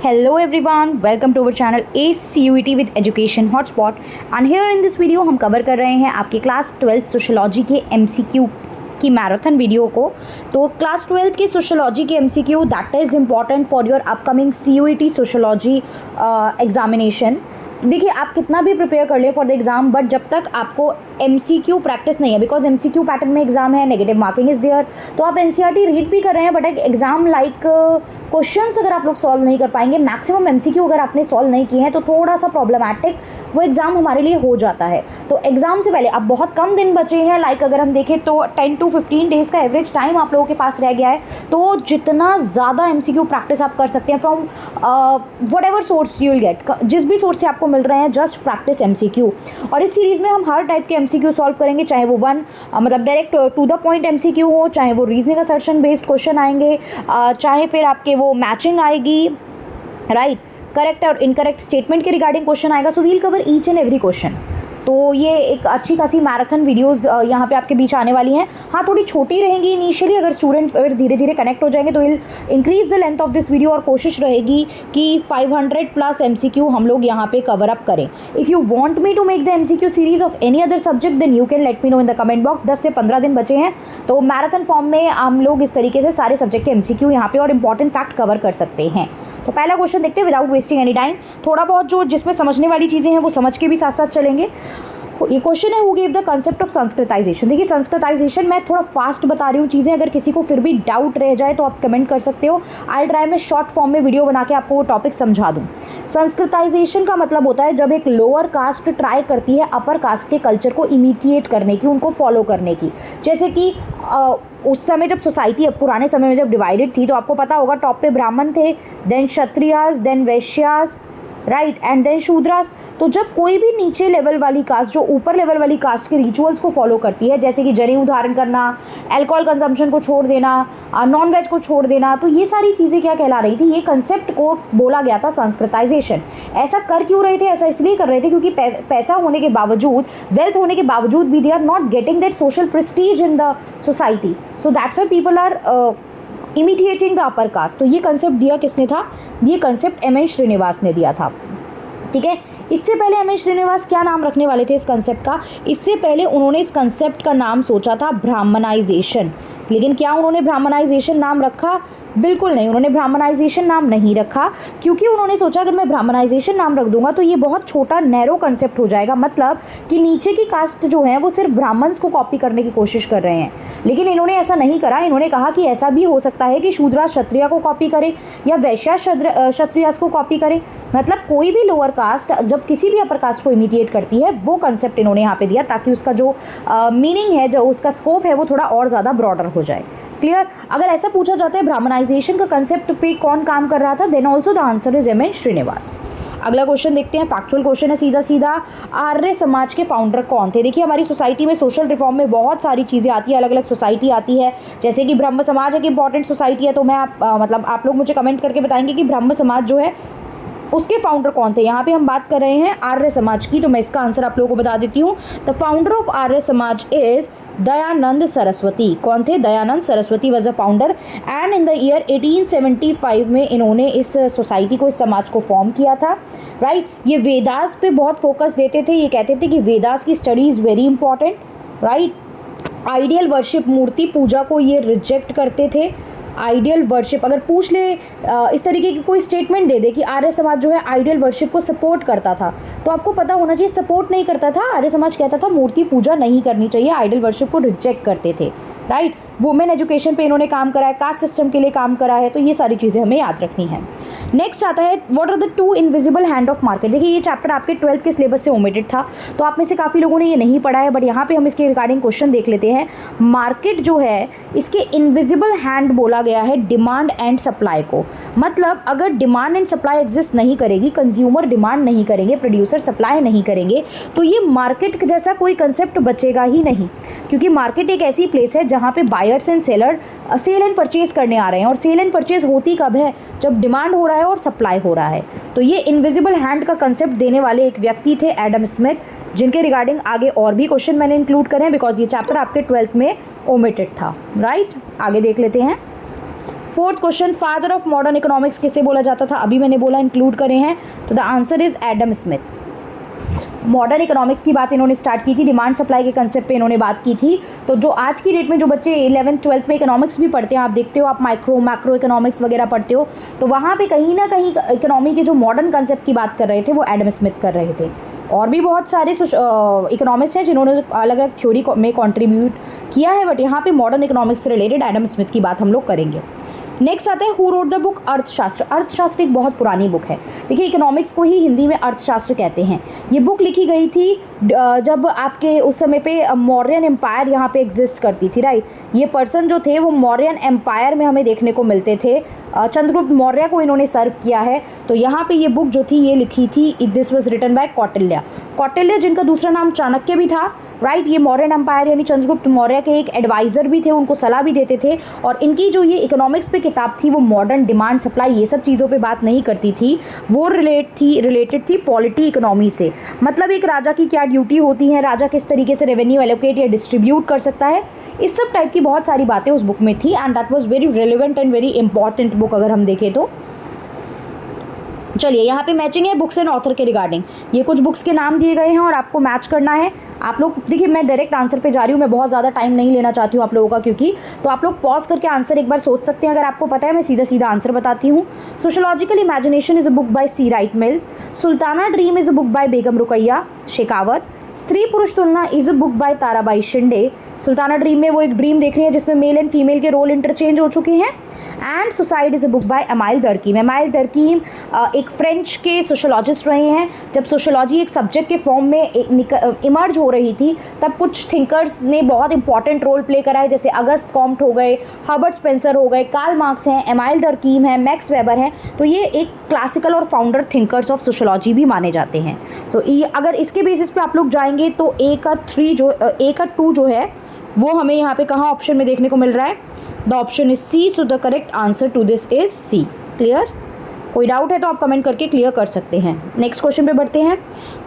Hello everyone, welcome to our channel ACUET with Education Hotspot and here in this video हम cover कर रहे हैं आपके class 12 sociology के MCQ की मैराथन वीडियो को। तो क्लास 12 की सोशोलॉजी के MCQ that is important for your upcoming CUET sociology examination. देखिए आप कितना भी प्रिपेयर कर ले फॉर द एग्ज़ाम, बट जब तक आपको MCQ प्रैक्टिस नहीं है, बिकॉज MCQ पैटर्न में एग्जाम है, नेगेटिव मार्किंग इज़ देयर। तो आप NCERT रीड भी कर रहे हैं बट एक एग्जाम लाइक क्वेश्चंस अगर आप लोग सॉल्व नहीं कर पाएंगे, मैक्सिमम MCQ अगर आपने सॉल्व नहीं किए हैं तो थोड़ा सा प्रॉब्लमैटिक वो एग्ज़ाम हमारे लिए हो जाता है। तो एग्ज़ाम से पहले अब बहुत कम दिन बचे हैं, लाइक अगर हम देखें तो 10 to 15 डेज़ का एवरेज टाइम आप लोगों के पास रह गया है। तो जितना ज़्यादा MCQ प्रैक्टिस आप कर सकते हैं from what ever source you will get, जिस भी सोर्स से आपको मिल रहे हैं, जस्ट प्रैक्टिस MCQ। और इस सीरीज़ में हम हर टाइप के MCQ सॉल्व करेंगे, चाहे वो मतलब direct to the point MCQ हो, चाहे वो रीजनिंग असर्शन बेस्ड क्वेश्चन आएंगे, चाहे फिर आपके वो मैचिंग आएगी, राइट, करेक्ट और इनकरेक्ट स्टेटमेंट के रिगार्डिंग क्वेश्चन आएगा। So we'll cover each and every question. तो ये एक अच्छी खासी मैराथन वीडियोस यहाँ पे आपके बीच आने वाली हैं। हाँ, थोड़ी छोटी रहेंगी इनिशियली, अगर स्टूडेंट अगर धीरे धीरे कनेक्ट हो जाएंगे तो will increase the length of this video, और कोशिश रहेगी कि 500+ MCQ हम लोग यहाँ पे कवर अप करें। If you want me to make the MCQ series of any other subject then you can let me know in the comment box. 10 से 15 दिन बचे हैं तो मैराथन फॉर्म में हम लोग इस तरीके से सारे सब्जेक्ट के MCQ यहाँ पे और इंपॉर्टेंट फैक्ट कवर कर सकते हैं। तो पहला क्वेश्चन देखते हैं विदाउट वेस्टिंग एनी टाइम। थोड़ा बहुत जो जिसमें समझने वाली चीज़ें हैं वो समझ के भी साथ साथ चलेंगे। ये क्वेश्चन है, who give the concept of Sanskritisation. देखिए संस्कृताइजेशन मैं थोड़ा फास्ट बता रही हूँ चीज़ें, अगर किसी को फिर भी डाउट रह जाए तो आप कमेंट कर सकते हो। आई ट्राई मैं शॉर्ट फॉर्म में वीडियो बना के आपको वो टॉपिक समझा दूँ। संस्कृताइजेशन का मतलब होता है जब एक लोअर कास्ट ट्राई करती है अपर कास्ट के कल्चर को इमिटिएट करने की, उनको फॉलो करने की। जैसे कि उस समय जब सोसाइटी पुराने समय में जब डिवाइडेड थी तो आपको पता होगा टॉप पे ब्राह्मण थे, then Kshatriyas, then Vaishyas, right, and then Shudras. तो जब कोई भी नीचे लेवल वाली कास्ट जो ऊपर लेवल वाली कास्ट के रिचुअल्स को फॉलो करती है, जैसे कि जनेऊ धारण करना, अल्कोहल कंजम्पशन को छोड़ देना, नॉन वेज को छोड़ देना, तो ये सारी चीज़ें क्या कहला रही थी, ये कंसेप्ट को बोला गया था संस्कृताइजेशन। ऐसा कर क्यों रहे थे? ऐसा इसलिए कर रहे थे क्योंकि पैसा होने के बावजूद, वेल्थ होने के बावजूद भी they are not getting that social prestige in the society, so that's why people are imitating the upper caste. तो ये कंसेप्ट दिया किसने था? ये कंसेप्ट M.N. श्रीनिवास ने दिया था। ठीक है, इससे पहले M.N. श्रीनिवास क्या नाम रखने वाले थे इस कंसेप्ट का? इससे पहले उन्होंने इस कंसेप्ट का नाम सोचा था ब्राह्मणाइजेशन। लेकिन क्या उन्होंने ब्राह्मणाइजेशन नाम रखा? बिल्कुल नहीं, उन्होंने ब्राह्मणाइजेशन नाम नहीं रखा, क्योंकि उन्होंने सोचा अगर मैं ब्राह्मणाइजेशन नाम रख दूंगा तो ये बहुत छोटा नैरो कंसेप्ट हो जाएगा, मतलब कि नीचे की कास्ट जो है वो सिर्फ ब्राह्मण्स को कॉपी करने की कोशिश कर रहे हैं। लेकिन इन्होंने ऐसा नहीं करा, इन्होंने कहा कि ऐसा भी हो सकता है कि शूद्रा क्षत्रिय को कॉपी करे या वैश्या क्षत्रियास को कॉपी करे, मतलब कोई भी लोअर कास्ट जब किसी भी अपर कास्ट को इमिटिएट करती है, वो कंसेप्ट इन्होंने यहाँ पे दिया ताकि उसका जो मीनिंग है, जो उसका स्कोप है, वो थोड़ा और ज़्यादा ब्रॉडर हो जाए। क्लियर? अगर ऐसा पूछा जाता है ब्राह्मणाइजेशन का कंसेप्ट पे कौन काम कर रहा था, then also the answer is M.N. Srinivas. अगला क्वेश्चन देखते हैं, फैक्चुअल क्वेश्चन है सीधा सीधा। आर्य समाज के फाउंडर कौन थे? देखिए हमारी सोसाइटी में सोशल रिफॉर्म में बहुत सारी चीज़ें आती है, अलग अलग सोसाइटी आती है, जैसे कि ब्रह्म समाज एक इंपॉर्टेंट सोसाइटी है। तो मैं मतलब आप लोग मुझे कमेंट करके बताएंगे कि ब्रह्म समाज जो है उसके फाउंडर कौन थे। यहाँ पे हम बात कर रहे हैं आर्य समाज की, तो मैं इसका आंसर आप लोगों को बता देती हूँ। The founder of Arya Samaj is Dayanand Saraswati. कौन थे? Dayanand Saraswati was a founder, and in the year 1875 में इन्होंने इस सोसाइटी को, इस समाज को फॉर्म किया था। राइट, ये वेदास पे बहुत फोकस देते थे, ये कहते थे कि वेदास की study is very important. Right, idol worship, मूर्ति पूजा को ये रिजेक्ट करते थे। आइडियल वर्शिप अगर पूछ ले, इस तरीके की कोई स्टेटमेंट दे दे कि आर्य समाज जो है आइडियल वर्शिप को सपोर्ट करता था, तो आपको पता होना चाहिए सपोर्ट नहीं करता था। आर्य समाज कहता था मूर्ति पूजा नहीं करनी चाहिए, आइडियल वर्शिप को रिजेक्ट करते थे। राइट, वुमेन एजुकेशन पे इन्होंने काम करा है, कास्ट सिस्टम के लिए काम करा है, तो ये सारी चीज़ें हमें याद रखनी है। नेक्स्ट आता है what are the two invisible hand of market. देखिए ये चैप्टर आपके 12th के सिलेबस से ओमिटेड था, तो आप में से काफ़ी लोगों ने ये नहीं पढ़ा है, बट यहाँ पे हम इसके रिगार्डिंग क्वेश्चन देख लेते हैं। मार्केट जो है इसके इनविजिबल हैंड बोला गया है डिमांड एंड सप्लाई को, मतलब अगर डिमांड एंड सप्लाई एग्जिस्ट नहीं करेगी, कंज्यूमर डिमांड नहीं करेंगे, प्रोड्यूसर सप्लाई नहीं करेंगे, तो ये मार्केट जैसा कोई कंसेप्ट बचेगा ही नहीं। क्योंकि मार्केट एक ऐसी प्लेस है जहाँ पे buyers and seller sell and purchase करने आ रहे हैं, और सेल एंड परचेज होती कब है? जब डिमांड हो रहा है और सप्लाई हो रहा है। तो ये इनविजिबल हैंड का कंसेप्ट देने वाले एक व्यक्ति थे एडम स्मिथ, जिनके रिगार्डिंग आगे और भी क्वेश्चन मैंने इंक्लूड करे हैं बिकॉज ये चैप्टर आपके 12th में ओमिटेड था। राइट, आगे देख लेते हैं। Fourth question, father of modern economics किसे बोला जाता था? अभी मैंने बोला इंक्लूड करे हैं, तो the answer is Adam Smith. Modern economics की बात इन्होंने स्टार्ट की थी, डिमांड सप्लाई के कंसेप्ट पे इन्होंने बात की थी। तो जो आज की डेट में जो बच्चे 11th 12th में इकोनॉमिक्स भी पढ़ते हैं, आप देखते हो, आप मैक्रो इकोनॉमिक्स वगैरह पढ़ते हो, तो वहाँ पे कहीं ना कहीं इकोनॉमी के जो मॉडर्न कंसेप्ट की बात कर रहे थे वो एडम स्मिथ कर रहे थे। और भी बहुत सारे इकोनॉमिक्स हैं जिन्होंने अलग अलग थ्योरी में कॉन्ट्रीब्यूट किया है, बट यहाँ पे मॉडर्न इकोनॉमिक्स से रिलेटेड एडम स्मिथ की बात हम लोग करेंगे। नेक्स्ट आता है हु रोट द बुक अर्थशास्त्र। अर्थशास्त्र एक बहुत पुरानी बुक है। देखिए, इकोनॉमिक्स को ही हिंदी में अर्थशास्त्र कहते हैं। ये बुक लिखी गई थी जब आपके उस समय पे मौर्यन एम्पायर यहाँ पे एग्जिस्ट करती थी, राइट। ये पर्सन जो थे वो मौर्यन एम्पायर में हमें देखने को मिलते थे। चंद्रगुप्त मौर्य को इन्होंने सर्व किया है। तो यहाँ पे ये बुक जो थी ये लिखी थी, this was written by Kautilya. Kautilya जिनका दूसरा नाम चाणक्य भी था, राइट। ये मौर्यन एम्पायर यानी चंद्रगुप्त मौर्य के एक एडवाइज़र भी थे, उनको सलाह भी देते थे। और इनकी जो ये इकोनॉमिक्स पे किताब थी वो मॉडर्न डिमांड सप्लाई ये सब चीज़ों पे बात नहीं करती थी, वो रिलेटेड थी पॉलिटी इकोनॉमी से। मतलब एक राजा की क्या ड्यूटी होती है, राजा किस तरीके से रेवेन्यू एलोकेट या डिस्ट्रीब्यूट कर सकता है, इस सब टाइप की बहुत सारी बातें उस बुक में थी। And that was very relevant and very important book अगर हम देखें तो। चलिए, यहाँ पे मैचिंग है बुक्स एंड ऑथर के रिगार्डिंग। ये कुछ बुक्स के नाम दिए गए हैं और आपको मैच करना है। आप लोग देखिए, मैं डायरेक्ट आंसर पे जा रही हूँ, मैं बहुत ज़्यादा टाइम नहीं लेना चाहती हूँ आप लोगों का, क्योंकि तो आप लोग पॉज करके आंसर एक बार सोच सकते हैं। अगर आपको पता है, मैं सीधा सीधा आंसर बताती हूँ। Sociological imagination is a book by C Wright Mill. Sultana dream is a book by Begum Rukaiya Shekhawat. Stri Purush Tulana is a book by Tarabai Shinde. Sultana dream में वो एक ड्रीम देख रही है जिसमें मेल एंड फीमेल के रोल इंटरचेंज हो चुके हैं। And suicide is a book by Emile Durkheim. Emile Durkheim एक फ्रेंच के सोशोलॉजिस्ट रहे हैं। जब सोशोलॉजी एक सब्जेक्ट के फॉर्म में इमर्ज हो रही थी, तब कुछ थिंकर्स ने बहुत इंपॉर्टेंट रोल प्ले करा है, जैसे अगस्त कॉम्ट हो गए, हर्बर्ट स्पेंसर हो गए, कार्ल मार्क्स हैं, एमाइल दर्कीम है, मैक्स वेबर हैं। तो ये एक क्लासिकल और फाउंडर थिंकर्स ऑफ सोशोलॉजी भी माने जाते हैं। सो अगर इसके बेसिस पे आप लोग जाएंगे तो ए का 2 जो है वो हमें यहाँ पे कहाँ ऑप्शन में देखने को मिल रहा है? The option is C. So the correct answer to this is C. Clear? कोई डाउट है तो आप कमेंट करके क्लियर कर सकते हैं। नेक्स्ट क्वेश्चन पे बढ़ते हैं।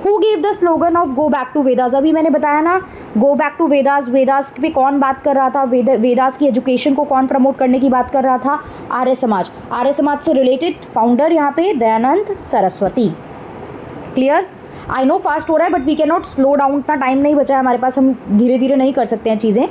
Who give the slogan of go back to Vedas? अभी मैंने बताया ना, go back to Vedas. Vedas पे कौन बात कर रहा था? वेदास की एजुकेशन को कौन प्रमोट करने की बात कर रहा था? आर्य समाज। आर्य समाज से रिलेटेड फाउंडर यहाँ पे Dayanand Saraswati. Clear? I know fast हो रहा है, but we can not slow down, इतना टाइम नहीं बचा है हमारे पास, हम धीरे धीरे नहीं कर सकते हैं चीज़ें।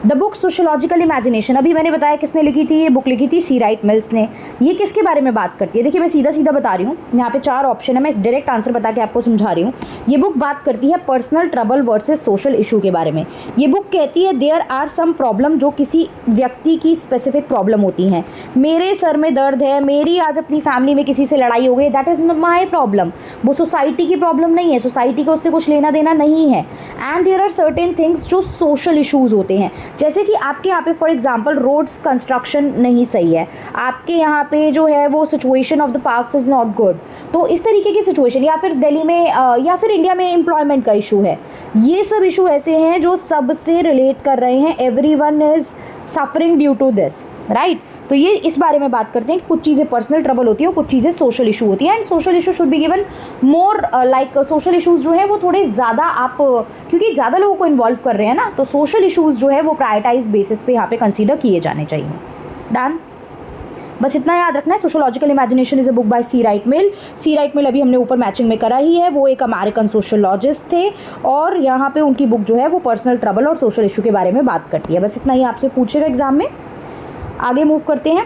द बुक सोशोलॉजिकल इमेजिनेशन, अभी मैंने बताया किसने लिखी थी? ये बुक लिखी थी सी राइट मिल्स ने। ये किसके बारे में बात करती है? देखिए, मैं सीधा सीधा बता रही हूँ, यहाँ पे 4 ऑप्शन है, मैं डायरेक्ट आंसर बता के आपको समझा रही हूँ। ये बुक बात करती है personal trouble versus social issue के बारे में। ये बुक कहती है देयर आर सम प्रॉब्लम जो किसी व्यक्ति की स्पेसिफिक प्रॉब्लम होती हैं। मेरे सर में दर्द है, मेरी आज अपनी फैमिली में किसी से लड़ाई हो गई, दैट इज़ माई प्रॉब्लम। वो सोसाइटी की प्रॉब्लम नहीं है, सोसाइटी को उससे कुछ लेना देना नहीं है। And there are certain things जो सोशल इशूज़ होते हैं, जैसे कि आपके यहाँ पे फॉर एग्जांपल रोड्स कंस्ट्रक्शन नहीं सही है, आपके यहाँ पे जो है वो situation of the parks is not good. तो इस तरीके की सिचुएशन, या फिर दिल्ली में या फिर इंडिया में एम्प्लॉयमेंट का इशू है, ये सब इशू ऐसे हैं जो सबसे रिलेट कर रहे हैं। Everyone is suffering due to this, right. तो ये इस बारे में बात करते हैं कि कुछ चीज़ें पर्सनल ट्रबल होती है, कुछ चीज़ें सोशल इशू होती हैं। And social issue should be given more, like social issues जो है वो थोड़े ज़्यादा, आप क्योंकि ज़्यादा लोगों को इन्वॉल्व कर रहे हैं ना, तो सोशल इशूज़ जो है वो प्रायोरिटाइज बेसिस पे यहाँ पे कंसीडर किए जाने चाहिए। डन? बस इतना याद रखना है। Sociological imagination is a book by C Wright Mill. C Wright Mill अभी हमने ऊपर मैचिंग में करा ही है, वो एक अमेरिकन सोशोलॉजिस्ट थे और यहाँ पे उनकी बुक जो है वो पर्सनल ट्रबल और सोशल इशू के बारे में बात करती है। बस इतना ही आपसे पूछेगा एग्जाम में। आगे मूव करते हैं।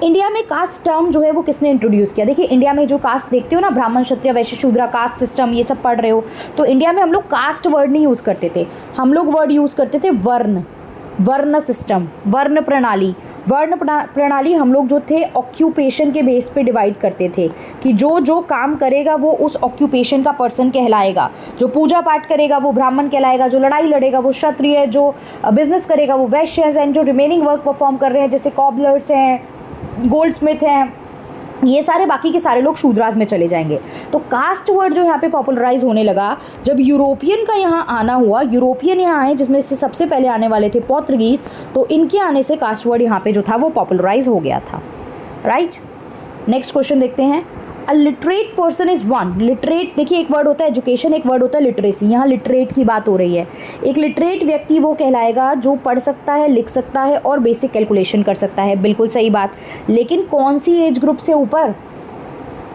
इंडिया में कास्ट टर्म जो है वो किसने इंट्रोड्यूस किया? देखिए, इंडिया में जो कास्ट देखते हो ना, ब्राह्मण क्षत्रिय वैश्य शूद्र, कास्ट सिस्टम, ये सब पढ़ रहे हो, तो इंडिया में हम लोग कास्ट वर्ड नहीं यूज़ करते थे, हम लोग वर्ड यूज़ करते थे वर्ण, वर्ण सिस्टम, वर्ण प्रणाली। वर्ण प्रणाली हम लोग जो थे ऑक्यूपेशन के बेस पे डिवाइड करते थे कि जो जो काम करेगा वो उस ऑक्यूपेशन का पर्सन कहलाएगा। जो पूजा पाठ करेगा वो ब्राह्मण कहलाएगा, जो लड़ाई लड़ेगा वो क्षत्रिय, जो बिजनेस करेगा वो वैश्य है, एंड जो रिमेनिंग वर्क परफॉर्म कर रहे हैं जैसे कॉबलर्स हैं, गोल्ड स्मिथ हैं, ये सारे बाकी के सारे लोग शूद्राज में चले जाएंगे। तो कास्ट वर्ड जो यहाँ पे पॉपुलराइज होने लगा जब यूरोपियन का यहाँ आना हुआ। यूरोपियन यहाँ आए जिसमें से सबसे पहले आने वाले थे पोर्तुगीज़, तो इनके आने से कास्ट वर्ड यहाँ पे जो था वो पॉपुलराइज हो गया था, राइट। नेक्स्ट क्वेश्चन देखते हैं। A literate person is one, literate देखिए एक वर्ड होता है एजुकेशन, एक वर्ड होता है लिटरेसी, यहाँ लिटरेट की बात हो रही है। एक लिटरेट व्यक्ति वो कहलाएगा जो पढ़ सकता है, लिख सकता है और बेसिक कैलकुलेशन कर सकता है, बिल्कुल सही बात। लेकिन कौन सी एज ग्रुप से ऊपर,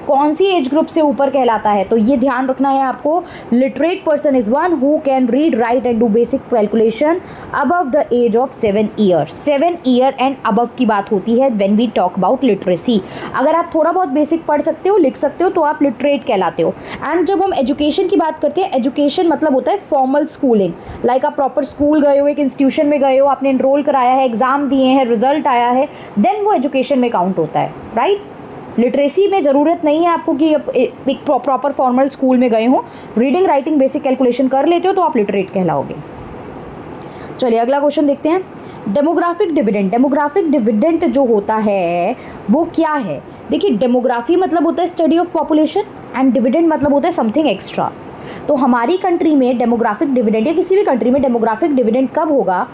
कौन सी एज ग्रुप से ऊपर कहलाता है, तो ये ध्यान रखना है आपको। Literate person is one who can read, write and do basic calculation above the age of 7 year. 7 year and above की बात होती है when we talk about literacy. अगर आप थोड़ा बहुत बेसिक पढ़ सकते हो, लिख सकते हो, तो आप लिटरेट कहलाते हो। एंड जब हम एजुकेशन की बात करते हैं, एजुकेशन मतलब होता है फॉर्मल स्कूलिंग, लाइक आप प्रॉपर स्कूल गए हो, एक इंस्टीट्यूशन में गए हो, आपने एनरोल कराया है, एग्जाम दिए हैं, रिजल्ट आया है, देन वो एजुकेशन में काउंट होता है, राइट। लिटरेसी में ज़रूरत नहीं है आपको कि एक प्रॉपर फॉर्मल स्कूल में गए हो, रीडिंग राइटिंग बेसिक कैलकुलेशन कर लेते हो तो आप लिटरेट कहलाओगे। चलिए अगला क्वेश्चन देखते हैं। डेमोग्राफिक डिविडेंड, डेमोग्राफिक डिविडेंड जो होता है वो क्या है? देखिए डेमोग्राफी मतलब होता है study of population and dividend मतलब होता है समथिंग एक्स्ट्रा। तो हमारी कंट्री में डेमोग्राफिक डिविडेंड या किसी भी कंट्री में डेमोग्राफिक डिविडेंड कब होगा?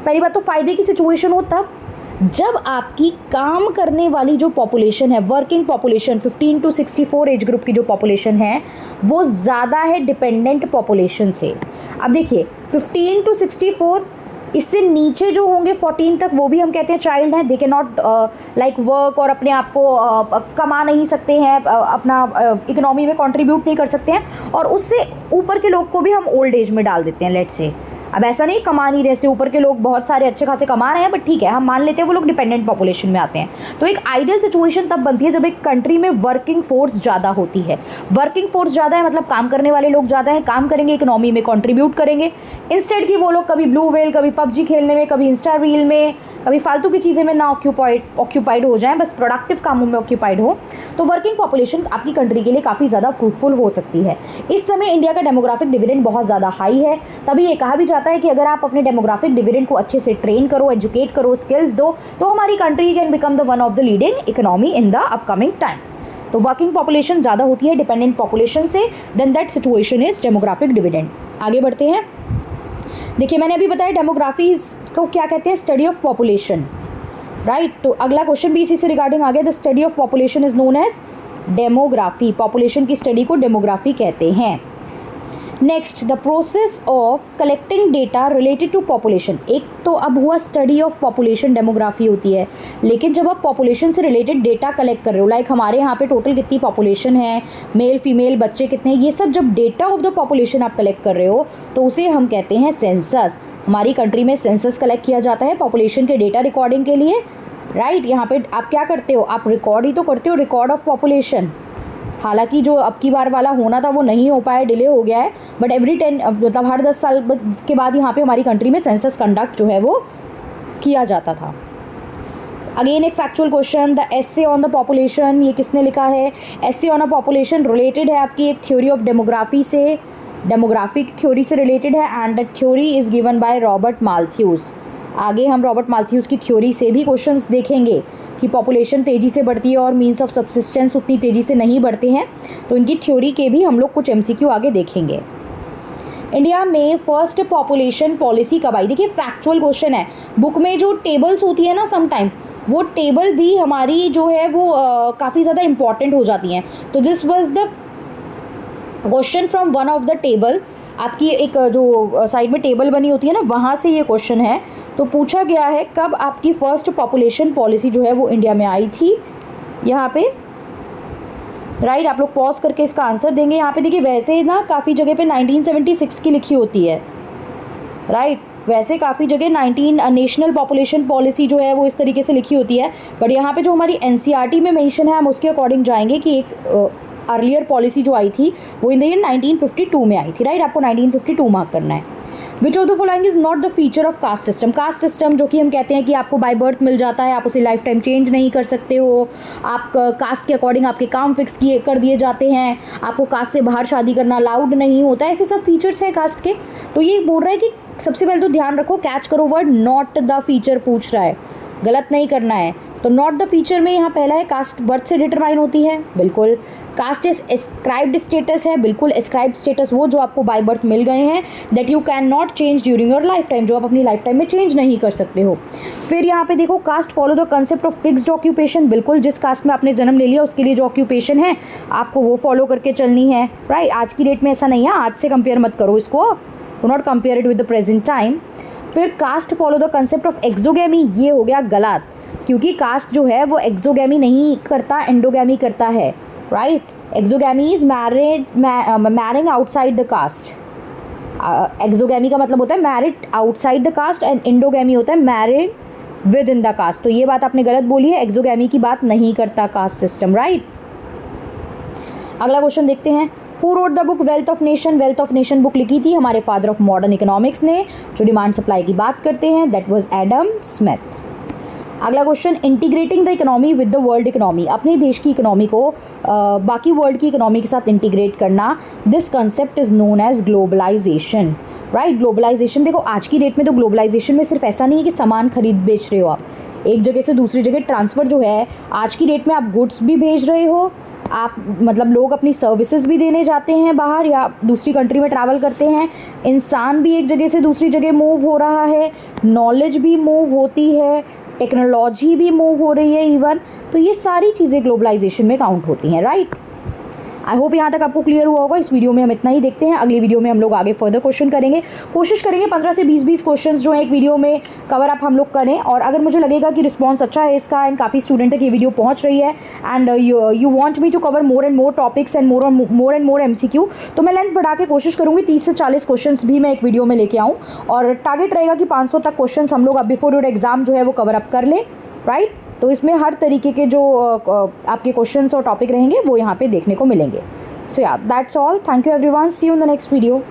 पहली बात तो फ़ायदे की सिचुएशन हो तब जब आपकी काम करने वाली जो पॉपुलेशन है, working population 15 to 64 age group की जो पॉपुलेशन है वो ज़्यादा है डिपेंडेंट पॉपुलेशन से। अब देखिए 15 to 64, इससे नीचे जो होंगे 14 तक वो भी हम कहते हैं चाइल्ड हैं, they can not like work और अपने आप को कमा नहीं सकते हैं, अपना इकोनॉमी में कंट्रीब्यूट नहीं कर सकते हैं, और उससे ऊपर के लोग को भी हम ओल्ड एज में डाल देते हैं लेट्स से। अब ऐसा नहीं कमा नहीं रहे, से ऊपर के लोग बहुत सारे अच्छे खासे कमा रहे हैं, बट ठीक है हम मान लेते हैं वो लोग डिपेंडेंट पॉपुलेशन में आते हैं। तो एक आइडियल सिचुएशन तब बनती है जब एक कंट्री में वर्किंग फोर्स ज़्यादा होती है। वर्किंग फोर्स ज़्यादा है मतलब काम करने वाले लोग ज़्यादा हैं, काम करेंगे, इकोनॉमी में कंट्रीब्यूट करेंगे, इंस्टेड कि वो लोग कभी ब्लू व्हेल, कभी पबजी खेलने में, कभी इंस्टा रील में, कभी फालतू की चीज़ें में ना ऑक्यूपाइड हो जाएं, बस प्रोडक्टिव कामों में ऑक्यूपाइड हो, तो वर्किंग पॉपुलेशन आपकी कंट्री के लिए काफ़ी ज़्यादा फ्रूटफुल हो सकती है। इस समय इंडिया का डेमोग्राफिक डिविडेंड बहुत ज़्यादा हाई है, तभी ये कहा भी जाता है कि अगर आप अपने डेमोग्राफिक डिविडेंड को अच्छे से ट्रेन करो, एजुकेट करो, स्किल्स दो, तो हमारी country can become the one of the leading economy in the upcoming time. तो वर्किंग पॉपुलेशन ज़्यादा होती है डिपेंडेंट पॉपुलेशन से, then that situation is demographic dividend. आगे बढ़ते हैं। देखिए मैंने अभी बताया डेमोग्राफी को क्या कहते हैं, स्टडी ऑफ पॉपुलेशन, राइट। तो अगला क्वेश्चन भी इसी से रिगार्डिंग आ गया। The study of population is known as demography, population की स्टडी को डेमोग्राफी कहते हैं। Next the process of collecting data related to population. एक तो अब हुआ स्टडी ऑफ पॉपुलेशन, डेमोग्राफी होती है, लेकिन जब आप पॉपुलेशन से रिलेटेड डेटा कलेक्ट कर रहे हो, लाइक हमारे यहाँ पे टोटल कितनी पॉपुलेशन है, मेल फीमेल बच्चे कितने हैं, ये सब जब डेटा ऑफ द पॉपुलेशन आप कलेक्ट कर रहे हो तो उसे हम कहते हैं सेंसस। हमारी कंट्री में सेंसस कलेक्ट किया जाता है पॉपुलेशन के डेटा रिकॉर्डिंग के लिए, राइट। यहाँ पे आप क्या करते हो, आप रिकॉर्ड ही तो करते हो, रिकॉर्ड ऑफ पॉपुलेशन। हालांकि जो अब की बार वाला होना था वो नहीं हो पाया, डिले हो गया है, बट एवरी 10 मतलब हर 10 साल के बाद यहाँ पे हमारी कंट्री में सेंसस कंडक्ट जो है वो किया जाता था। अगेन एक factual question, the essay on the population, ये किसने लिखा है? Essay on a population related है आपकी एक थ्योरी ऑफ डेमोग्राफी से, डेमोग्राफिक थ्योरी से रिलेटेड है, and the theory is given by Robert Malthus. आगे हम रॉबर्ट माल्थ्यूस की थ्योरी से भी क्वेश्चंस देखेंगे कि पॉपुलेशन तेज़ी से बढ़ती है और मीन्स ऑफ सब्सिस्टेंस उतनी तेज़ी से नहीं बढ़ते हैं, तो इनकी थ्योरी के भी हम लोग कुछ एमसीक्यू आगे देखेंगे। इंडिया में फर्स्ट पॉपुलेशन पॉलिसी कब आई? देखिए फैक्चुअल क्वेश्चन है, बुक में जो टेबल्स होती है ना समटाइम, वो टेबल भी हमारी जो है वो काफ़ी ज़्यादा इंपॉर्टेंट हो जाती हैं। तो this was the question from one of the table, आपकी एक जो साइड में टेबल बनी होती है ना, वहाँ से ये क्वेश्चन है। तो पूछा गया है कब आपकी फर्स्ट पॉपुलेशन पॉलिसी जो है वो इंडिया में आई थी, यहाँ पे, राइट। आप लोग पॉज करके इसका आंसर देंगे। यहाँ पे देखिए वैसे ना काफ़ी जगह पे 1976 की लिखी होती है, राइट। वैसे काफ़ी जगह 19 नेशनल पॉपुलेशन पॉलिसी जो है वो इस तरीके से लिखी होती है, बट यहाँ पे जो हमारी एनसीईआरटी में मेंशन है हम उसके अकॉर्डिंग जाएंगे कि एक अर्लियर पॉलिसी जो आई थी वो इन द ईयर 1952 में आई थी, राइट। आपको 1952 मार्क करना है। Which of the following is not the feature of caste system? Caste system जो कि हम कहते हैं कि आपको बाय बर्थ मिल जाता है, आप उसे लाइफ टाइम चेंज नहीं कर सकते हो, आप कास्ट के अकॉर्डिंग आपके काम फिक्स कर दिए जाते हैं, आपको कास्ट से बाहर शादी करना अलाउड नहीं होता, ऐसे सब फीचर्स हैं कास्ट के। तो ये बोल रहा है कि सबसे पहले तो ध्यान रखो, कैच करो वर्ड नॉट द फीचर पूछ रहा है, गलत नहीं करना है। तो नॉट द फीचर में यहाँ पहला है कास्ट बर्थ से डिटरमाइन होती है, बिल्कुल। कास्ट इज एस्क्राइब्ड स्टेटस है, बिल्कुल। एस्क्राइब्ड स्टेटस वो जो आपको बाय बर्थ मिल गए हैं, that you can not change during your life time, जो आप अपनी लाइफ टाइम में चेंज नहीं कर सकते हो। फिर यहाँ पे देखो caste follow the concept of fixed occupation, बिल्कुल। जिस कास्ट में आपने जन्म ले लिया उसके लिए जो ऑक्यूपेशन है आपको वो फॉलो करके चलनी है, राइट। आज की डेट में ऐसा नहीं है, आज से कंपेयर मत करो इसको, do not compare it with the present time. फिर caste follow the concept of exogamy, ये हो गया गलत, क्योंकि कास्ट जो है वो एक्सोगैमी नहीं करता, एंडोगैमी करता है, right. Exogamy is marrying outside the caste. Exogamy का मतलब होता है married outside the caste and endogamy होता है married within the caste. तो ये बात आपने गलत बोली है, एक्सोगैमी की बात नहीं करता कास्ट सिस्टम, राइट। अगला क्वेश्चन देखते हैं। Who wrote the book wealth of nation? Wealth of nation book लिखी थी हमारे फादर ऑफ मॉडर्न इकोनॉमिक्स ने, जो डिमांड सप्लाई की बात करते हैं, दैट वाज एडम स्मिथ। अगला question, integrating the economy with the world economy, अपने देश की इकोनॉमी को बाकी वर्ल्ड की इकोनॉमी के साथ इंटीग्रेट करना, this concept is known as globalization, right. Globalization, देखो आज की डेट में तो ग्लोबलाइजेशन में सिर्फ ऐसा नहीं है कि सामान खरीद बेच रहे हो आप, एक जगह से दूसरी जगह ट्रांसफ़र जो है, आज की डेट में आप गुड्स भी भेज रहे हो, आप मतलब लोग अपनी सर्विसेज भी देने जाते हैं बाहर या दूसरी कंट्री में ट्रैवल करते हैं, इंसान भी एक जगह से दूसरी जगह मूव हो रहा है, नॉलेज भी मूव होती है, टेक्नोलॉजी भी मूव हो रही है इवन, तो ये सारी चीज़ें ग्लोबलाइजेशन में काउंट होती हैं, राइट। आई होप यहाँ तक आपको क्लियर हुआ होगा। इस वीडियो में हम इतना ही देखते हैं, अगली वीडियो में हम लोग आगे फर्दर क्वेश्चन करेंगे, कोशिश करेंगे 15 से 20 क्वेश्चन जो है एक वीडियो में कवर अप हम लोग करें, और अगर मुझे लगेगा कि रिस्पॉन्स अच्छा है इसका एंड काफ़ी स्टूडेंट तक ये वीडियो पहुँच रही है and you want me to cover more and more topics and more and more MCQ, तो मैं लेंथ बढ़ा के कोशिश करूँगी 30 से 40 क्वेश्चन भी मैं एक वीडियो में लेके आऊँ, और टारगेट रहेगा कि 500 तक क्वेश्चन हम लोग अब बिफोर योर एग्जाम जो है वो कवर अप कर लें, राइट। तो इसमें हर तरीके के जो आपके क्वेश्चंस और टॉपिक रहेंगे वो यहाँ पे देखने को मिलेंगे। So yeah, that's all. Thank you everyone. See you in the next video.